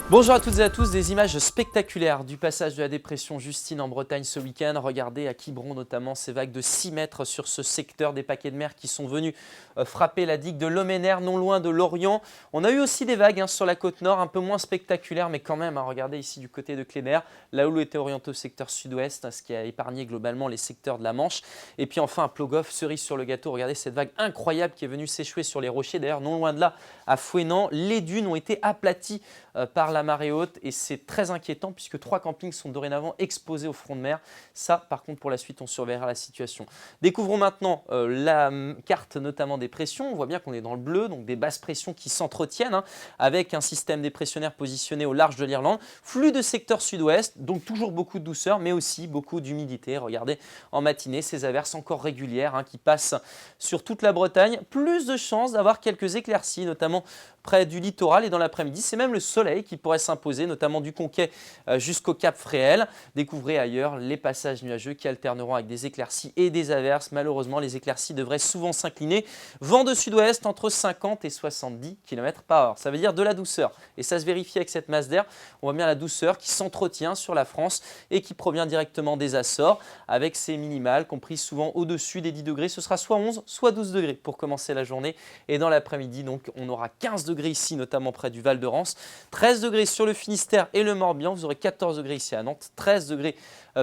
Bonjour à toutes et à tous, des images spectaculaires du passage de la dépression Justine en Bretagne ce week-end. Regardez à Quiberon notamment ces vagues de 6 mètres sur ce secteur des paquets de mer qui sont venus frapper la digue de Loménaire, non loin de Lorient. On a eu aussi des vagues sur la côte nord, un peu moins spectaculaires, mais quand même, regardez ici du côté de Cléber, là où l'eau était orientée au secteur sud-ouest, ce qui a épargné globalement les secteurs de la Manche. Et puis enfin à Plogoff, cerise sur le gâteau, regardez cette vague incroyable qui est venue s'échouer sur les rochers. D'ailleurs, non loin de là, à Fouesnant, les dunes ont été aplaties par la marée haute et c'est très inquiétant puisque 3 campings sont dorénavant exposés au front de mer. Ça, par contre, pour la suite, on surveillera la situation. Découvrons maintenant la carte notamment des pressions. On voit bien qu'on est dans le bleu, donc des basses pressions qui s'entretiennent avec un système dépressionnaire positionné au large de l'Irlande. Flux de secteur sud-ouest, donc toujours beaucoup de douceur, mais aussi beaucoup d'humidité. Regardez en matinée ces averses encore régulières qui passent sur toute la Bretagne. Plus de chances d'avoir quelques éclaircies, notamment près du littoral et dans l'après-midi. C'est même le soleil qui pourrait s'imposer, notamment du Conquet jusqu'au Cap Fréhel. Découvrez ailleurs les passages nuageux qui alterneront avec des éclaircies et des averses. Malheureusement, les éclaircies devraient souvent s'incliner. Vent de sud-ouest entre 50 et 70 km/h. Ça veut dire de la douceur. Et ça se vérifie avec cette masse d'air. On voit bien la douceur qui s'entretient sur la France et qui provient directement des Açores avec ces minimales comprises souvent au-dessus des 10 degrés. Ce sera soit 11, soit 12 degrés pour commencer la journée. Et dans l'après-midi, donc, on aura 15 degrés ici, notamment près du Val de Rance, 13 degrés sur le Finistère et le Morbihan, vous aurez 14 degrés ici à Nantes, 13 degrés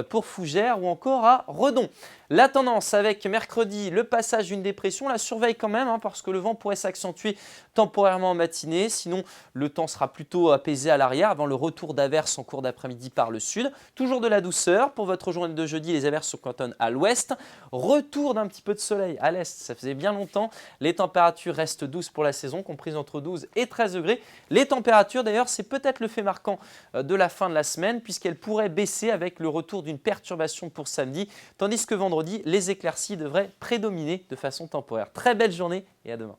pour Fougères ou encore à Redon. La tendance avec mercredi, le passage d'une dépression, la surveille quand même parce que le vent pourrait s'accentuer temporairement en matinée. Sinon, le temps sera plutôt apaisé à l'arrière avant le retour d'averses en cours d'après-midi par le sud. Toujours de la douceur. Pour votre journée de jeudi, les averses se cantonnent à l'ouest. Retour d'un petit peu de soleil à l'est, ça faisait bien longtemps. Les températures restent douces pour la saison, comprises entre 12 et 13 degrés. Les températures d'ailleurs, c'est peut-être le fait marquant de la fin de la semaine puisqu'elles pourraient baisser avec le retour d'une perturbation pour samedi, tandis que vendredi, les éclaircies devraient prédominer de façon temporaire. Très belle journée et à demain.